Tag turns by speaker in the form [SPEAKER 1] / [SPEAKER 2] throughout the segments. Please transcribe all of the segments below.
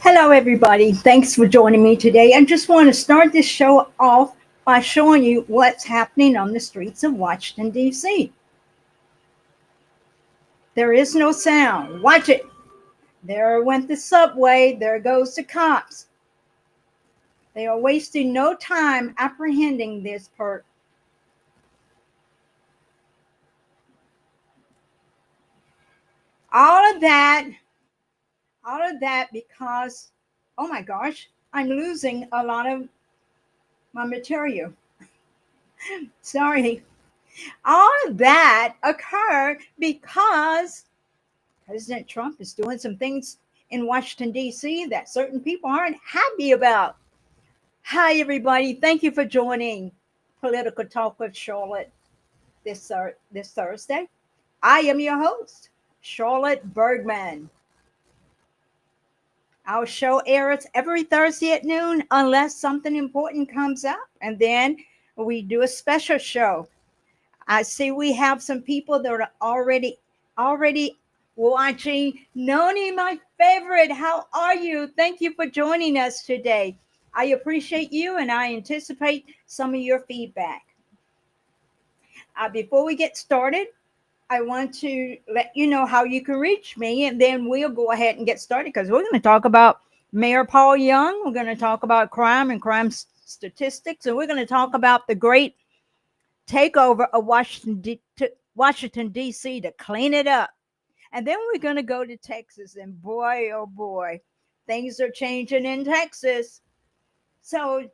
[SPEAKER 1] Hello, everybody. Thanks for joining me today. I just want to start this show off by showing you what's happening on the streets of Washington, D.C. There is no sound. Watch it. There went the subway. There goes the cops. They are wasting no time apprehending this perp. All of that, all of that because, oh my gosh, I'm losing a lot of my material. Sorry. All of that occurred because President Trump is doing some things in Washington, D.C. that certain people aren't happy about. Hi, everybody. Thank you for joining Political Talk with Charlotte this Thursday. I am your host, Charlotte Bergman. Our show airs every Thursday at noon unless something important comes up, and then we do a special show. I see we have some people that are already watching. Noni, my favorite, how are you? Thank you for joining us today. I appreciate you and I anticipate some of your feedback. Before we get started, I want to let you know how you can reach me, and then we'll go ahead and get started because we're going to talk about Mayor Paul Young. We're going to talk about crime and crime statistics, and we're going to talk about the great takeover of Washington, D.C. to clean it up. And then we're going to go to Texas. And boy, oh boy, things are changing in Texas. So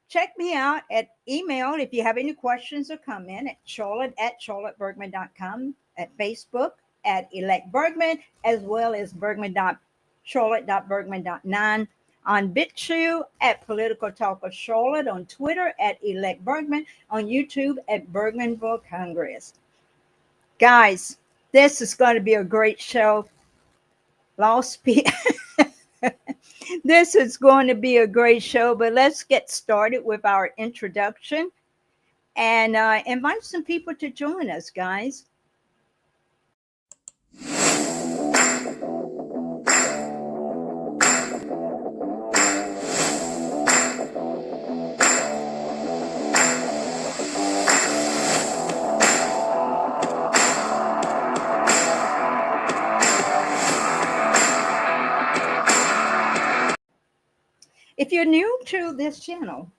[SPEAKER 1] check me out at email if you have any questions or comment at charlotte@charlottebergman.com, at Facebook at Elect Bergman, as well as Charlotte.Bergman.9, on Bitchute at Political Talk of Charlotte, on Twitter at Elect Bergman, on YouTube at Bergmanville Congress. Guys, this is going to be a great show. This is going to be a great show, but let's get started with our introduction and invite some people to join us, guys. If you're new to this channel,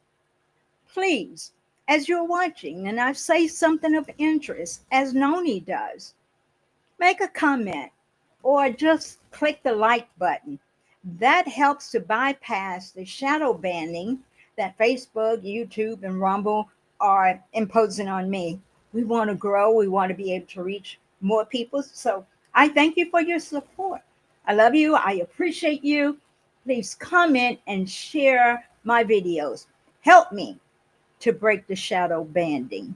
[SPEAKER 1] please, as you're watching and I say something of interest, as Noni does, make a comment or just click the like button. That helps to bypass the shadow banning that Facebook, YouTube, and Rumble are imposing on me. We want to grow. We want to be able to reach more people. So I thank you for your support. I love you. I appreciate you. Please comment and share my videos. Help me to break the shadow banning.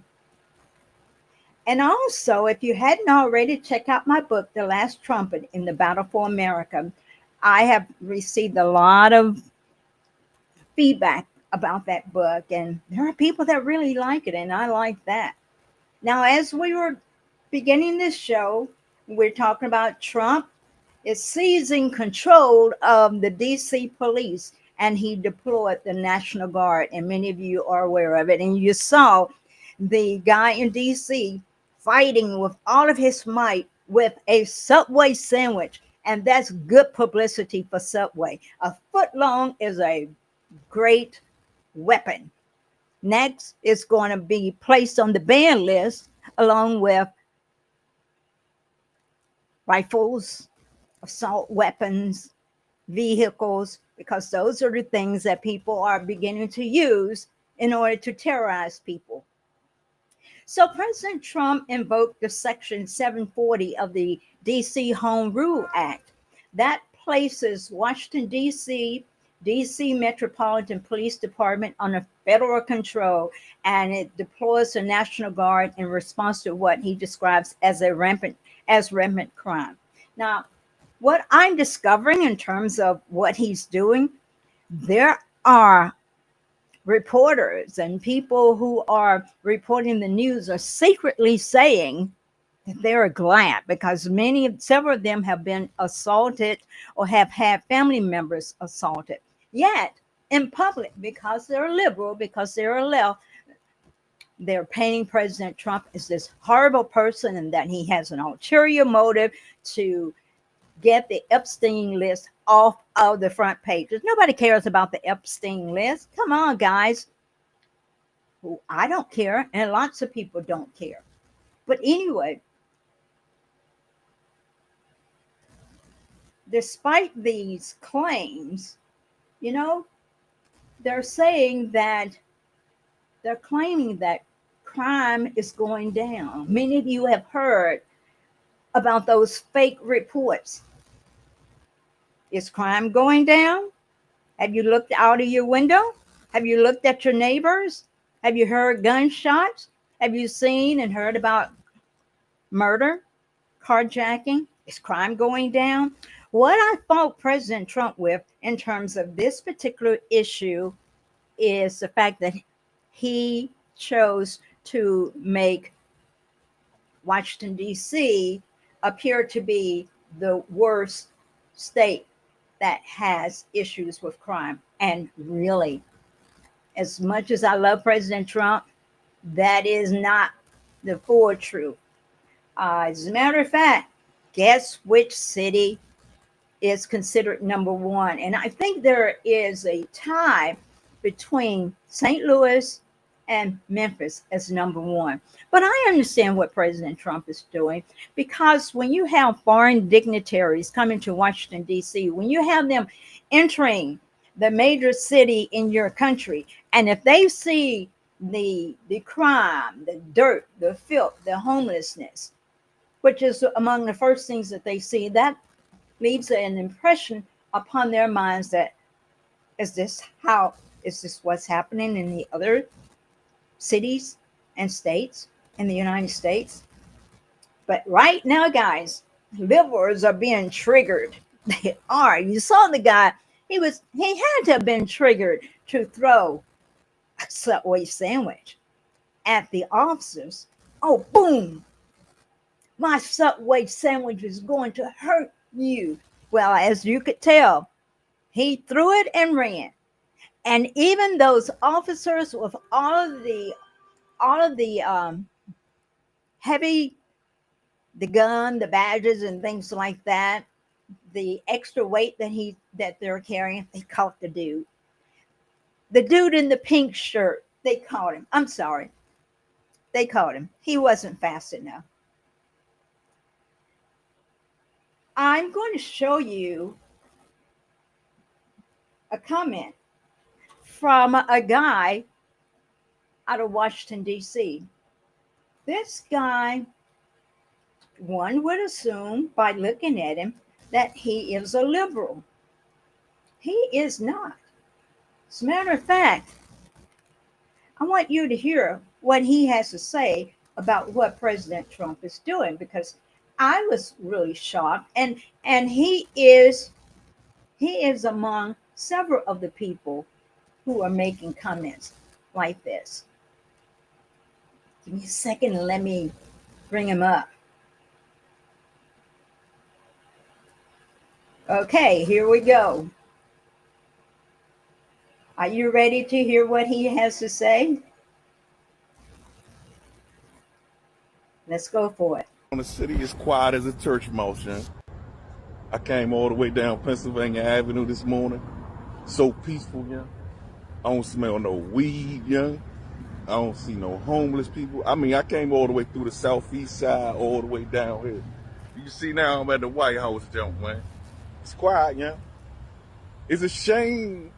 [SPEAKER 1] And also, if you hadn't already, check out my book, The Last Trumpet in the Battle for America. I have received a lot of feedback about that book, and there are people that really like it, and I like that. Now, as we were beginning this show, we're talking about Trump is seizing control of the DC police, and he deployed the National Guard, and many of you are aware of it. And you saw the guy in DC fighting with all of his might with a Subway sandwich, and that's good publicity for Subway. A foot long is a great weapon. Next, it's going to be placed on the ban list along with rifles, assault weapons, vehicles, because those are the things that people are beginning to use in order to terrorize people. So President Trump invoked the Section 740 of the DC Home Rule Act that places Washington, DC Metropolitan Police Department under federal control, and it deploys the National Guard in response to what he describes as rampant crime. Now, what I'm discovering in terms of what he's doing, there are reporters and people who are reporting the news are secretly saying they're glad because several of them have been assaulted or have had family members assaulted. Yet in public, because they're liberal, because they're left, they're painting President Trump as this horrible person and that he has an ulterior motive to get the Epstein list off of the front pages. Nobody cares about the Epstein list. Come on, guys. Well, I don't care, and lots of people don't care. But anyway, despite these claims, you know, they're saying that they're claiming that crime is going down. Many of you have heard about those fake reports. Is crime going down? Have you looked out of your window? Have you looked at your neighbors? Have you heard gunshots? Have you seen and heard about murder, carjacking? Is crime going down? What I fault President Trump with in terms of this particular issue is the fact that he chose to make Washington, D.C. appear to be the worst state that has issues with crime. And really, as much as I love President Trump, that is not the full truth. As a matter of fact, guess which city is considered number one? And I think there is a tie between St. Louis and Memphis as number one. But I understand what President Trump is doing, because when you have foreign dignitaries coming to Washington, D.C., when you have them entering the major city in your country, and if they see the crime, the dirt, the filth, the homelessness, which is among the first things that they see, that leaves an impression upon their minds that is this what's happening in the other cities and states in the United States? But right now, guys, liberals are being triggered. They are. You saw the guy, he had to have been triggered to throw a Subway sandwich at the officers. Oh, boom. My Subway sandwich is going to hurt you. Well, as you could tell, he threw it and ran. And even those officers with all of the heavy, the gun, the badges, and things like that, the extra weight that they're carrying, they caught the dude. The dude in the pink shirt, they caught him. I'm sorry, they caught him. He wasn't fast enough. I'm going to show you a comment from a guy out of Washington, D.C. This guy, one would assume by looking at him that he is a liberal. He is not. As a matter of fact, I want you to hear what he has to say about what President Trump is doing, because I was really shocked, and he is among several of the people who are making comments like this. Give me a second and let me bring him up. Okay, here we go. Are you ready to hear what he has to say? Let's go for it.
[SPEAKER 2] The city is quiet as a church mouse, young. I came all the way down Pennsylvania Avenue this morning. So peaceful, young. I don't smell no weed, young. I don't see no homeless people. I mean, I came all the way through the southeast side, all the way down here. You see now I'm at the White House, jump, man. It's quiet, young. It's a shame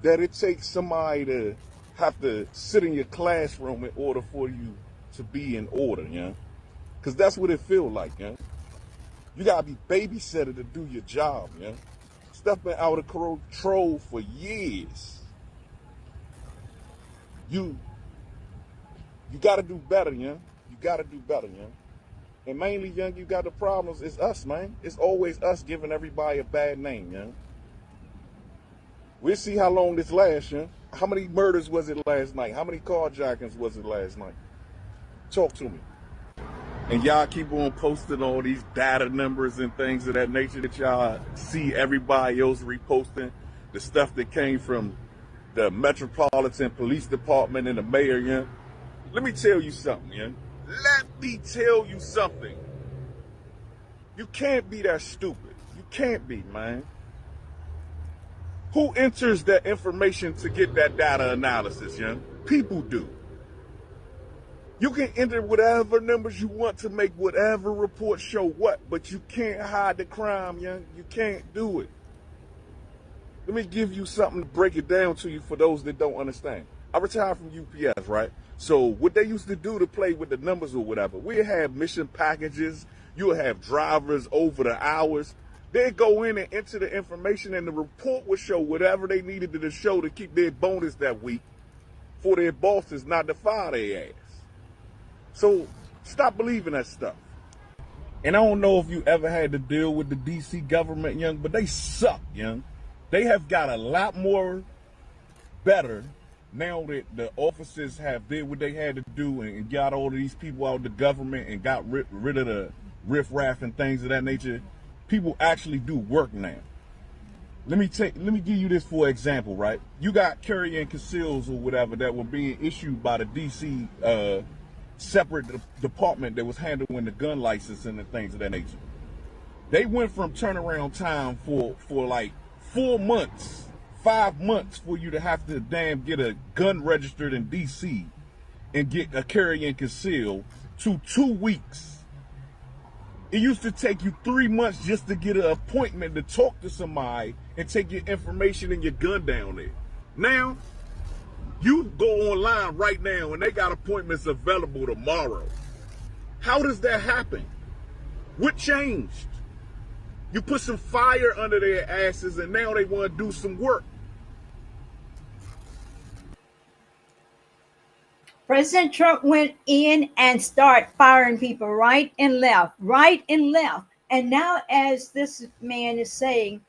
[SPEAKER 2] that it takes somebody to have to sit in your classroom in order for you to be in order, young. Because that's what it feels like, young. You gotta be babysitter to do your job, young. Stuff been out of control for years. You gotta do better, young. You gotta do better, young. And mainly, young, you got the problems. It's us, man. It's always us giving everybody a bad name, young. We'll see how long this lasts, young. How many murders was it last night? How many carjackings was it last night? Talk to me. And y'all keep on posting all these data numbers and things of that nature that y'all see everybody else reposting. The stuff that came from the Metropolitan Police Department and the mayor, yeah. Let me tell you something, yeah. Let me tell you something. You can't be that stupid. You can't be, man. Who enters that information to get that data analysis, yeah? People do. You can enter whatever numbers you want to make whatever report show what, but you can't hide the crime, young. You can't do it. Let me give you something to break it down to you for those that don't understand. I retired from UPS, right? So what they used to do to play with the numbers or whatever, we have mission packages. You'll have drivers over the hours. They'd go in and enter the information and the report would show whatever they needed to show to keep their bonus that week for their bosses not to fire their ass. So stop believing that stuff. And I don't know if you ever had to deal with the DC government, young, but they suck, young. They have got a lot more better now that the officers have did what they had to do and got all of these people out of the government and got rid of the riffraff and things of that nature. People actually do work now. Let me give you this for example, right? You got carry and conceals or whatever that were being issued by the DC separate department that was handling the gun license and the things of that nature. They went from turnaround time for like 4 months, 5 months for you to have to damn get a gun registered in DC and get a carry and conceal to 2 weeks. It used to take you 3 months just to get an appointment to talk to somebody and take your information and your gun down there. Now, you go online right now and they got appointments available tomorrow. How does that happen? What changed? You put some fire under their asses and now they want to do some work.
[SPEAKER 1] President Trump went in and started firing people right and left, right and left. And now, as this man is saying,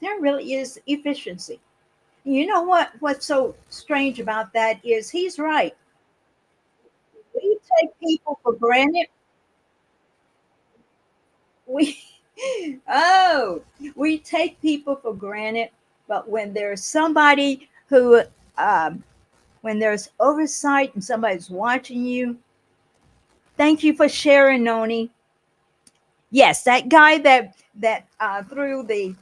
[SPEAKER 1] there really is efficiency. You know what's so strange about that is he's right. We take people for granted. We we take people for granted, but when there's somebody who when there's oversight and somebody's watching you, thank you for sharing, Noni. Yes, that guy that threw the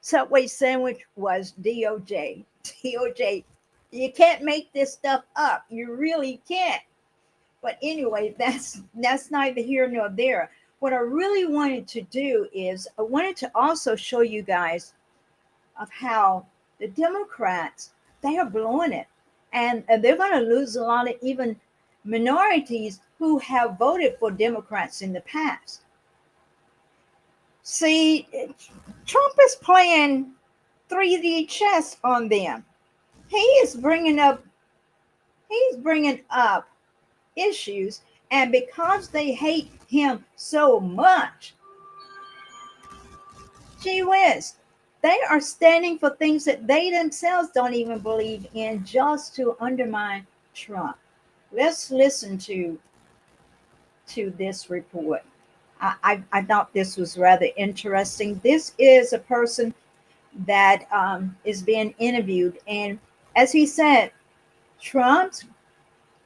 [SPEAKER 1] Subway sandwich was DOJ. DOJ. You can't make this stuff up. You really can't. But anyway, that's neither here nor there. What I really wanted to do is I wanted to also show you guys of how the Democrats, they are blowing it. And they're going to lose a lot of even minorities who have voted for Democrats in the past. See, Trump is playing 3D chess on them. He's bringing up issues, and because they hate him so much, gee whiz, they are standing for things that they themselves don't even believe in just to undermine Trump. Let's listen to this report. I thought this was rather interesting. This is a person that is being interviewed, and as he said, Trump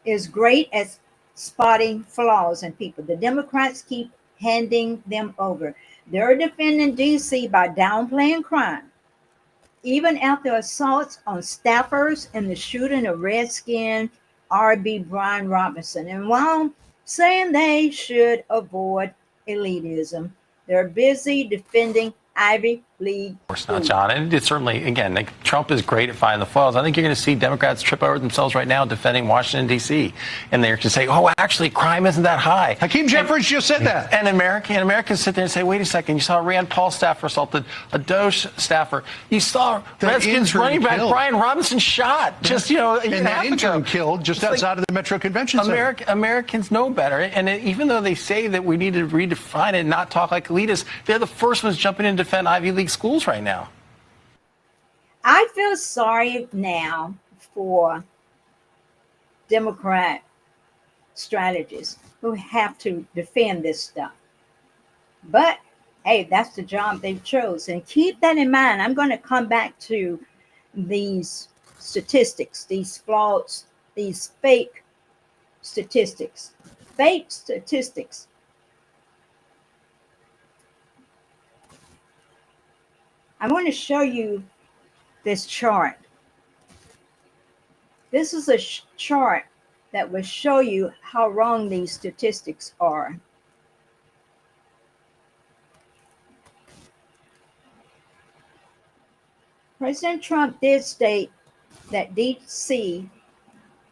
[SPEAKER 1] is great at spotting flaws in people. The Democrats keep handing them over. They're defending DC by downplaying crime, even after assaults on staffers and the shooting of Redskin R.B. Brian Robinson. And while saying they should avoid elitism, they're busy defending Ivy League.
[SPEAKER 3] Of course not, John. And it's certainly, again, Trump is great at finding the flaws. I think you're going to see Democrats trip over themselves right now defending Washington, D.C. And they're going to say, oh, actually, crime isn't that high.
[SPEAKER 4] Hakeem Jeffries just said that.
[SPEAKER 3] And Americans sit there and say, wait a second, you saw a Rand Paul staffer assaulted, a Doge staffer. You saw Redskins running back Brian Robinson shot just, a year and
[SPEAKER 4] that intern killed just outside of the Metro Convention Center.
[SPEAKER 3] Americans know better. And even though they say that we need to redefine it and not talk like elitists, they're the first ones jumping in to defend Ivy League schools right now.
[SPEAKER 1] I feel sorry now for Democrat strategists who have to defend this stuff. But hey, that's the job they've chosen. And keep that in mind. I'm going to come back to these statistics, these flaws, these fake statistics. Fake statistics. I want to show you this chart. This is a chart that will show you how wrong these statistics are. President Trump did state that DC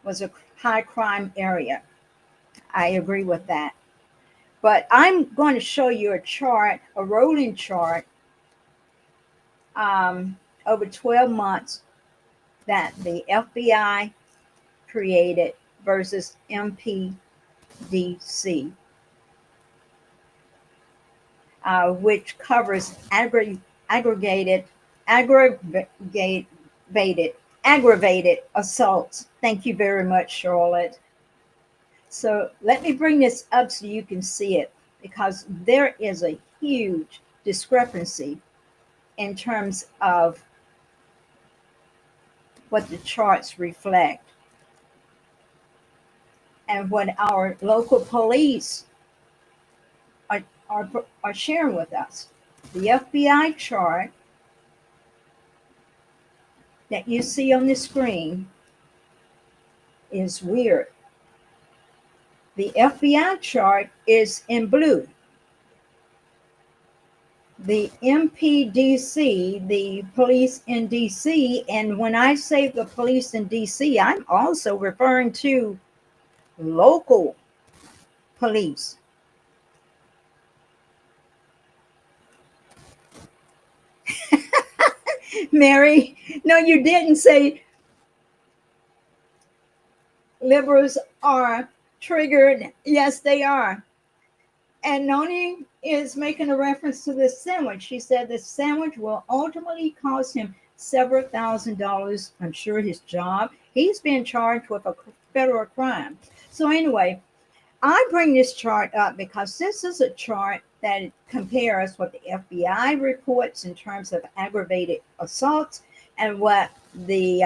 [SPEAKER 1] was a high crime area. I agree with that. But I'm going to show you a chart, a rolling chart, over 12 months that the FBI created versus MPDC, which covers aggravated assaults. Thank you very much, Charlotte. So let me bring this up so you can see it, because there is a huge discrepancy in terms of what the charts reflect and what our local police are sharing with us. The FBI chart that you see on the screen is weird. The FBI chart is in blue. The MPDC, the police in DC, and when I say the police in DC, I'm also referring to local police. Mary, no, you didn't say liberals are triggered. Yes, they are. And Noni is making a reference to this sandwich. She said the sandwich will ultimately cost him several $1,000s. I'm sure his job. He's been charged with a federal crime. So anyway, I bring this chart up because this is a chart that compares what the FBI reports in terms of aggravated assaults and what the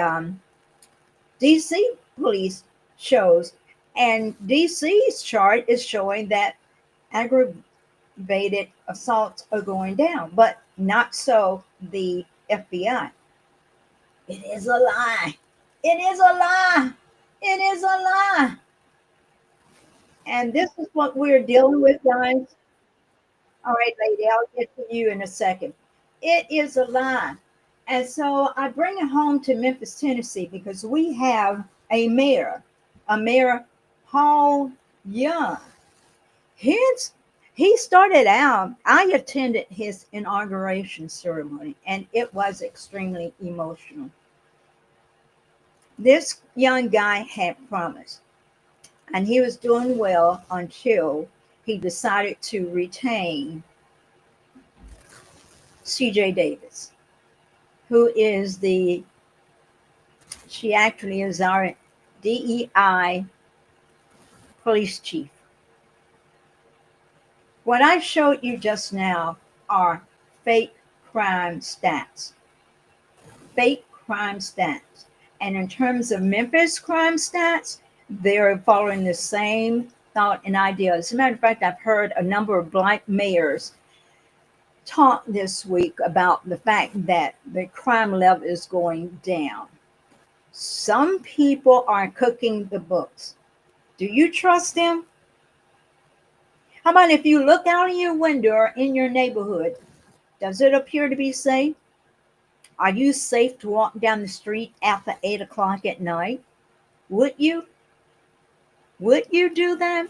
[SPEAKER 1] DC police shows. And DC's chart is showing that aggravated assaults are going down, but not so the FBI. It is a lie. It is a lie. It is a lie. And this is what we're dealing with, guys. All right, lady, I'll get to you in a second. It is a lie. And so I bring it home to Memphis, Tennessee, because we have a mayor, Paul Young. He started out, I attended his inauguration ceremony, and it was extremely emotional. This young guy had promised, and he was doing well until he decided to retain CJ Davis, who is she actually is our DEI police chief. What I showed you just now are fake crime stats. Fake crime stats. And in terms of Memphis crime stats, they're following the same thought and idea. As a matter of fact, I've heard a number of black mayors talk this week about the fact that the crime level is going down. Some people are cooking the books. Do you trust them? How about if you look out of your window or in your neighborhood, does it appear to be safe? Are you safe to walk down the street after 8 o'clock at night? Would you? Would you do that?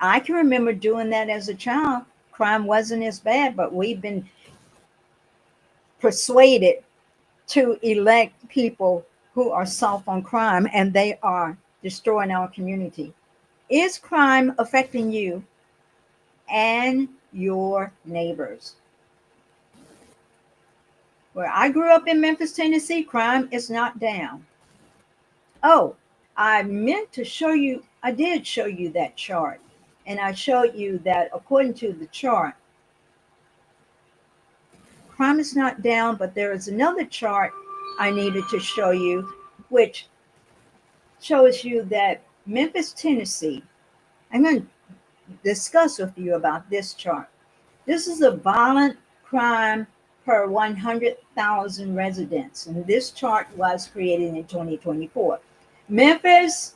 [SPEAKER 1] I can remember doing that as a child. Crime wasn't as bad, but we've been persuaded to elect people who are soft on crime, and they are destroying our community. Is crime affecting you and your neighbors? Where I grew up in Memphis, Tennessee, crime is not down. Oh, I meant to show you, I did show you that chart. And I showed you that according to the chart, crime is not down, but there is another chart I needed to show you, which shows you that Memphis, Tennessee, I'm going to discuss with you about this chart. This is a violent crime per 100,000 residents, and this chart was created in 2024. Memphis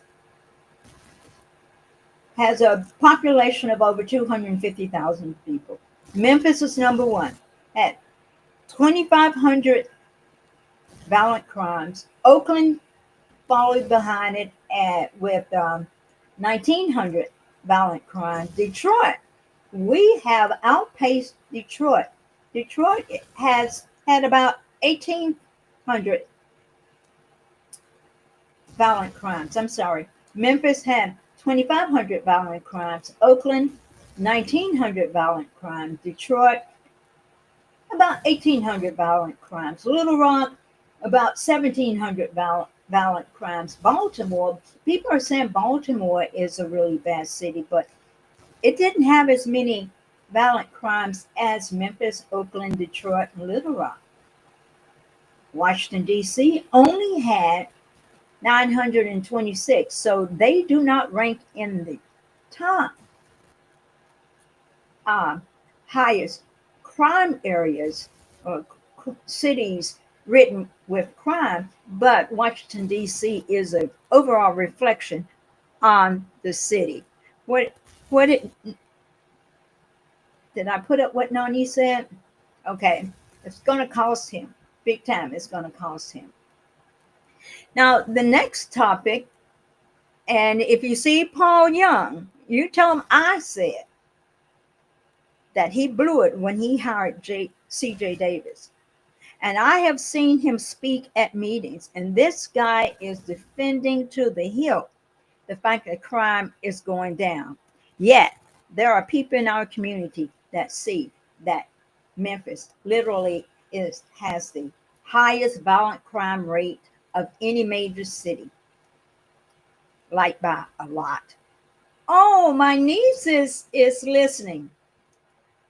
[SPEAKER 1] has a population of over 250,000 people. Memphis is number one at 2,500 violent crimes. Oakland followed behind it with 1,900 violent crimes. Detroit, we have outpaced Detroit. Detroit has had about 1,800 violent crimes. I'm sorry. Memphis had 2,500 violent crimes. Oakland, 1,900 violent crimes. Detroit, about 1,800 violent crimes. Little Rock, about 1,700 violent crimes. Baltimore, people are saying Baltimore is a really bad city, but it didn't have as many violent crimes as Memphis, Oakland, Detroit, and Little Rock. Washington, D.C. only had 926, so they do not rank in the top highest crime areas or cities written with crime, but Washington, D.C. is an overall reflection on the city. What it did I put up what Nani said? Okay, it's going to cost him big time. It's going to cost him. Now, the next topic, and if you see Paul Young, you tell him I said that he blew it when he hired C.J. Davis. And I have seen him speak at meetings, and this guy is defending to the hilt the fact that crime is going down. Yet, there are people in our community that see that Memphis literally has the highest violent crime rate of any major city, like by a lot. Oh, my niece is listening.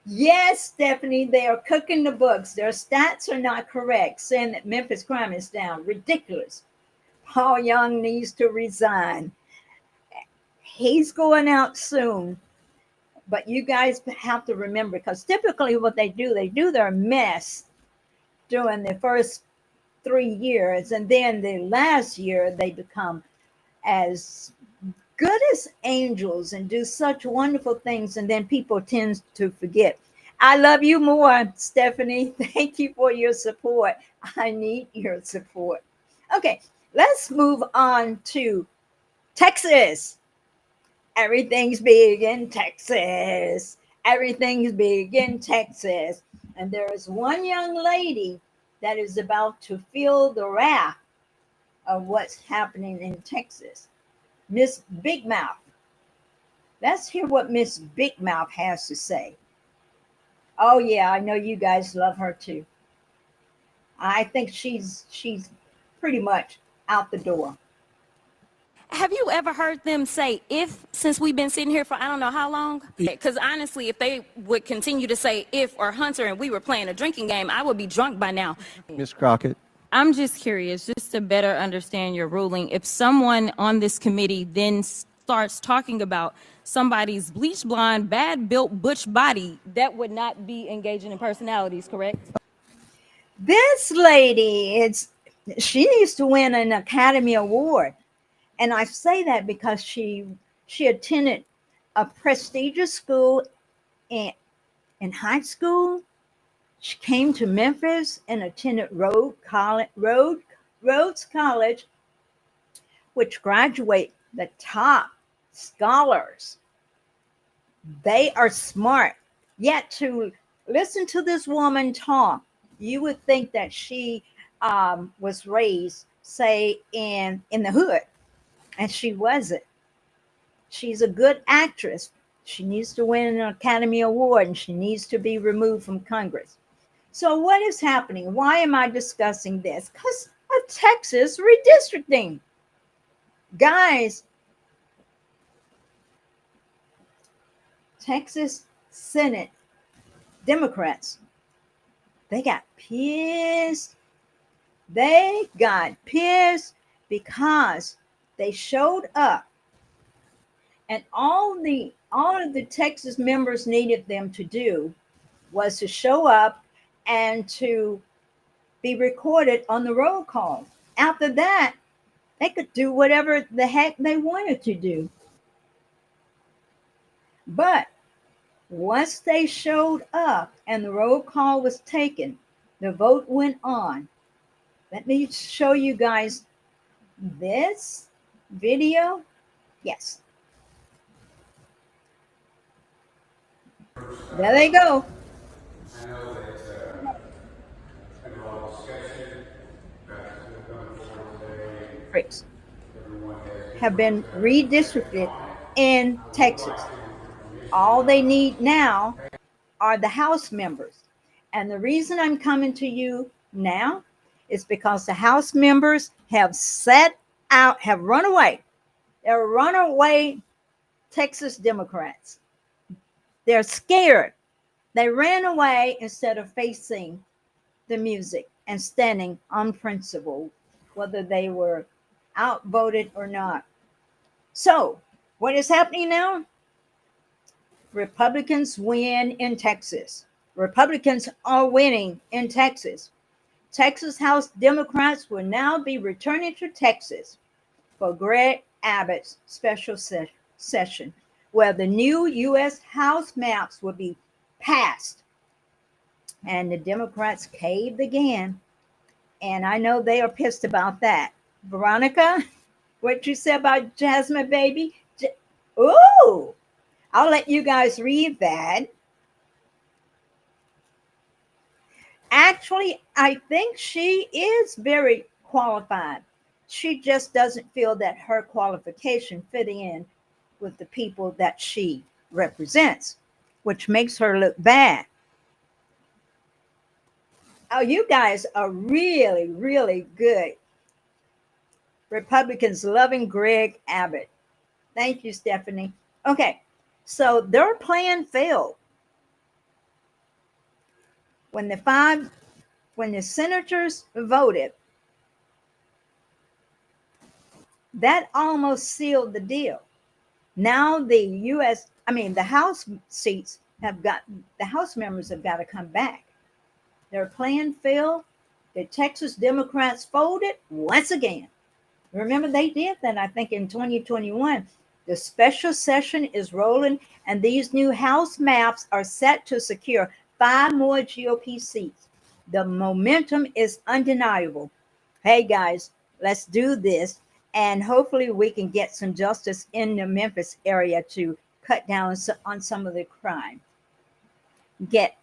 [SPEAKER 1] Yes, Stephanie, they are cooking the books. Their stats are not correct, saying that Memphis crime is down. Ridiculous. Paul Young needs to resign. He's going out soon. But you guys have to remember, because typically what they do their mess during the first 3 years, and then the last year they become as good as angels and do such wonderful things, and then people tend to forget. I love you more, Stephanie. Thank you for your support. I need your support. Okay, let's move on to Texas. Everything's big in Texas. Everything's big in Texas. And there is one young lady that is about to feel the wrath of what's happening in Texas. Miss Big Mouth. Let's hear what Miss Big Mouth has to say. Oh yeah, I know you guys love her too. I think she's pretty much out the door.
[SPEAKER 5] Have you ever heard them say if, since we've been sitting here for I don't know how long? Because honestly, if they would continue to say if or Hunter and we were playing a drinking game, I would be drunk by now.
[SPEAKER 6] Ms. Crockett.
[SPEAKER 5] I'm just curious, just to better understand your ruling. If someone on this committee then starts talking about somebody's bleach blonde, bad built butch body, that would not be engaging in personalities, correct?
[SPEAKER 1] This lady, she needs to win an Academy Award. And I say that because she attended a prestigious school in high school. She came to Memphis and attended Rhodes College, which graduate the top scholars. They are smart. Yet to listen to this woman talk, you would think that she was raised, say, in the hood. And she wasn't. She's a good actress. She needs to win an Academy Award, and she needs to be removed from Congress. So what is happening? Why am I discussing this? Because of Texas redistricting. Guys, Texas Senate Democrats, they got pissed. They got pissed because they showed up, and all of the Texas members needed them to do was to show up and to be recorded on the roll call. After that, they could do whatever the heck they wanted to do. But once they showed up and the roll call was taken, the vote went on. Let me show you guys this video. Yes, there they go. Districts have been redistricted in Texas. All they need now are the House members. And the reason I'm coming to you now is because the House members have have run away. They're runaway Texas Democrats. They're scared. They ran away instead of facing the music and standing on principle, whether they were outvoted or not. So, what is happening now? Republicans win in Texas. Republicans are winning in Texas. Texas House Democrats will now be returning to Texas for Greg Abbott's special session, where the new U.S. House maps will be passed. And the Democrats caved again. And I know they are pissed about that. Veronica, what you said about Jasmine Baby? Ooh, I'll let you guys read that. Actually, I think she is very qualified. She just doesn't feel that her qualification fit in with the people that she represents, which makes her look bad. Oh, you guys are really, really good. Republicans loving Greg Abbott. Thank you, Stephanie. Okay, so their plan failed. When the senators voted, that almost sealed the deal. Now the House seats the House members have got to come back. Their plan failed. The Texas Democrats folded once again. Remember, they did that, I think, in 2021. The special session is rolling, and these new House maps are set to secure 5 more GOP seats. The momentum is undeniable. Hey, guys, let's do this, and hopefully we can get some justice in the Memphis area to cut down on some of the crime. Hey,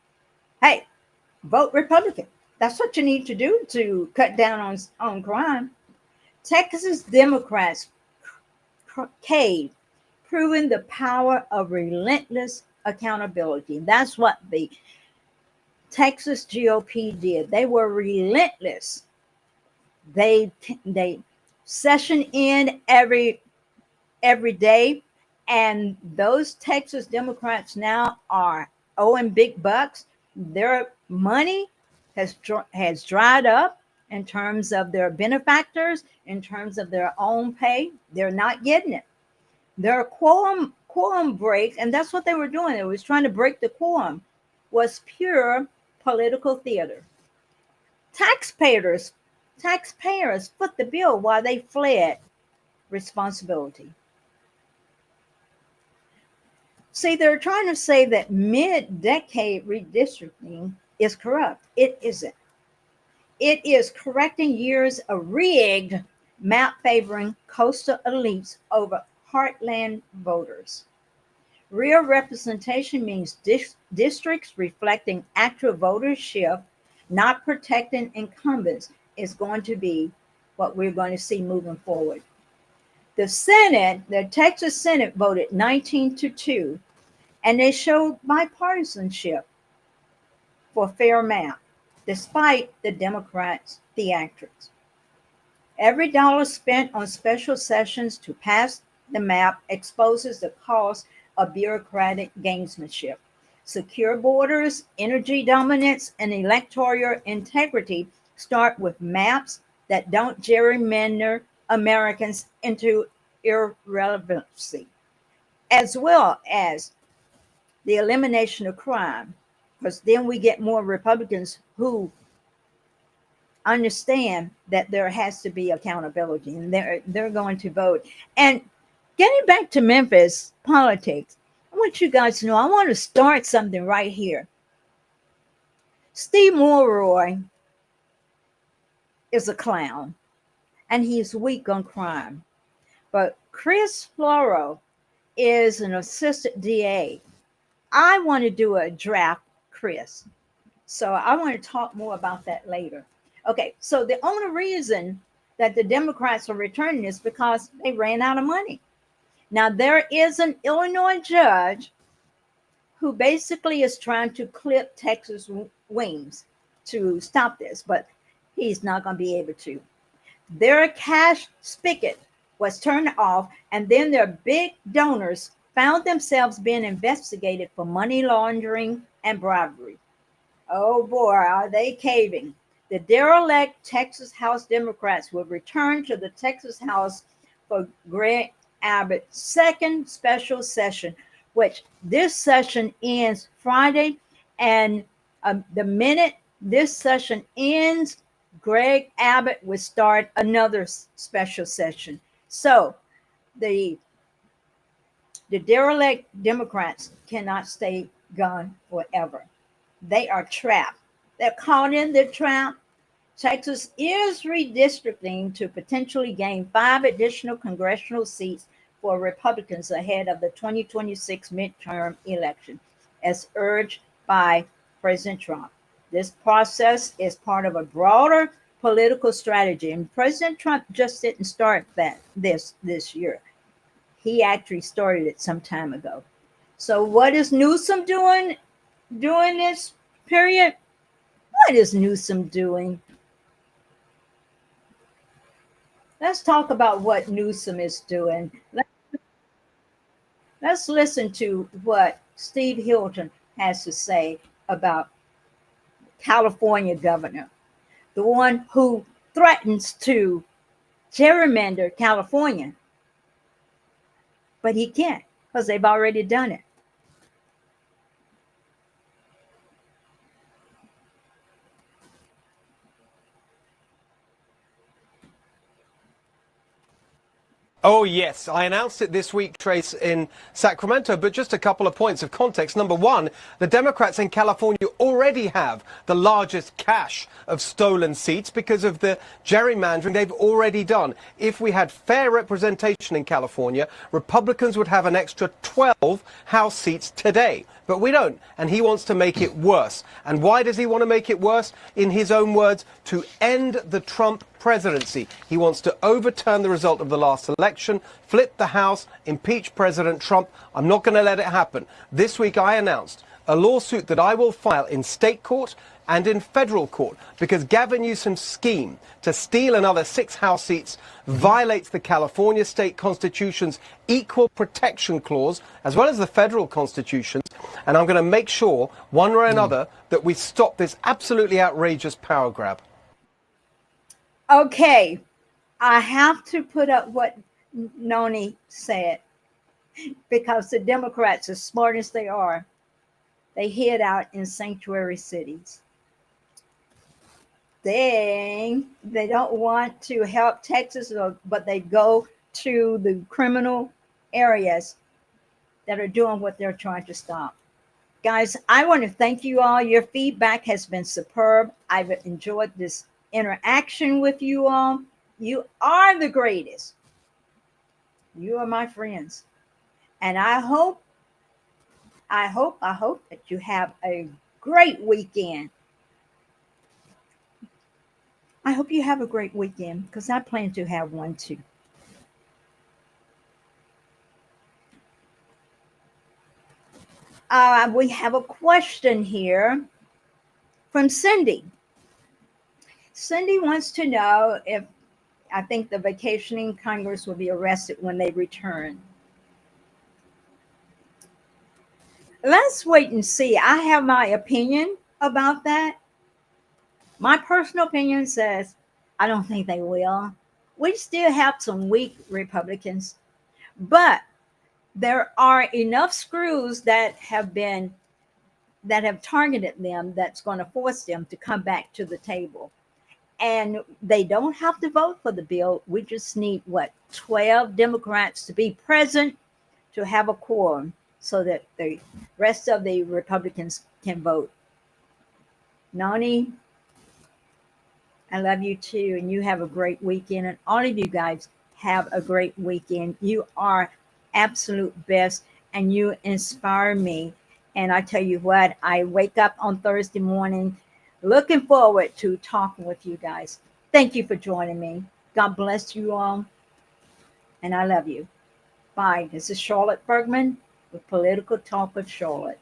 [SPEAKER 1] vote Republican. That's what you need to do to cut down on crime. Texas Democrats caved, proving the power of relentless accountability. That's what the Texas GOP did. They were relentless. They session in every day, and those Texas Democrats now are owing big bucks. Their money has dried up in terms of their benefactors, in terms of their own pay. They're not getting it. Their quorum break, and that's what they were doing. They was trying to break the quorum, was pure political theater. Taxpayers foot the bill while they fled responsibility. See, they're trying to say that mid-decade redistricting is corrupt. It isn't. It is correcting years of rigged map favoring coastal elites over heartland voters. Real representation means districts reflecting actual votership, not protecting incumbents, is going to be what we're going to see moving forward. The Texas Senate voted 19-2, and they showed bipartisanship for fair map, despite the Democrats' theatrics. Every dollar spent on special sessions to pass the map exposes the cost of bureaucratic gamesmanship. Secure borders, energy dominance, and electoral integrity start with maps that don't gerrymander Americans into irrelevancy, as well as the elimination of crime, because then we get more Republicans who understand that there has to be accountability, and they're going to vote. And getting back to Memphis politics, I want you guys to know I want to start something right here. Steve Mulroy is a clown, and he's weak on crime. But Chris Floro is an assistant DA. I want to do a draft, Chris. So I want to talk more about that later. Okay, so the only reason that the Democrats are returning is because they ran out of money. Now, there is an Illinois judge who basically is trying to clip Texas wings to stop this, but he's not going to be able to. Their cash spigot was turned off, and then their big donors found themselves being investigated for money laundering and bribery. Oh boy, are they caving. The derelict Texas House Democrats will return to the Texas House for Greg Abbott's second special session, which this session ends Friday. And the minute this session ends, Greg Abbott will start another special session. So the derelict Democrats cannot stay gone forever. They are trapped. They're caught in the trap. Texas is redistricting to potentially gain 5 additional congressional seats for Republicans ahead of the 2026 midterm election, as urged by President Trump. This process is part of a broader political strategy, and President Trump just didn't start this year. He actually started it some time ago. So what is Newsom doing during this period? What is Newsom doing? Let's talk about what Newsom is doing. Let's listen to what Steve Hilton has to say about California governor, the one who threatens to gerrymander California, but he can't because they've already done it.
[SPEAKER 6] Oh, yes. I announced it this week, Trace, in Sacramento, but just a couple of points of context. Number one, the Democrats in California already have the largest cache of stolen seats because of the gerrymandering they've already done. If we had fair representation in California, Republicans would have an extra 12 House seats today. But we don't, and he wants to make it worse. And why does he want to make it worse? In his own words, to end the Trump presidency. He wants to overturn the result of the last election, flip the House, impeach President Trump. I'm not going to let it happen. This week I announced a lawsuit that I will file in state court and in federal court because Gavin Newsom's scheme to steal another 6 House seats violates the California state constitution's equal protection clause as well as the federal constitutions. And I'm going to make sure, one way or another, that we stop this absolutely outrageous power grab.
[SPEAKER 1] Okay, I have to put up what Noni said because the Democrats, as smart as they are, they hid out in sanctuary cities. They don't want to help Texas, but they go to the criminal areas that are doing what they're trying to stop. Guys, I want to thank you all. Your feedback has been superb. I've enjoyed this interaction with you all. You are the greatest. You are my friends. And I hope that you have a great weekend. I hope you have a great weekend because I plan to have one too. We have a question here from Cindy. Cindy wants to know if I think the vacationing Congress will be arrested when they return. Let's wait and see. I have my opinion about that. My personal opinion says I don't think they will. We still have some weak Republicans, but there are enough screws that have targeted them that's going to force them to come back to the table. And they don't have to vote for the bill. We just need 12 Democrats to be present to have a quorum so that the rest of the Republicans can vote. Noni, I love you too, and you have a great weekend. And all of you guys have a great weekend. You are absolute best, and you inspire me. And I tell you what, I wake up on Thursday morning looking forward to talking with you guys. Thank you for joining me. God bless you all, and I love you. Bye. This is Charlotte Bergman with Political Talk with Charlotte.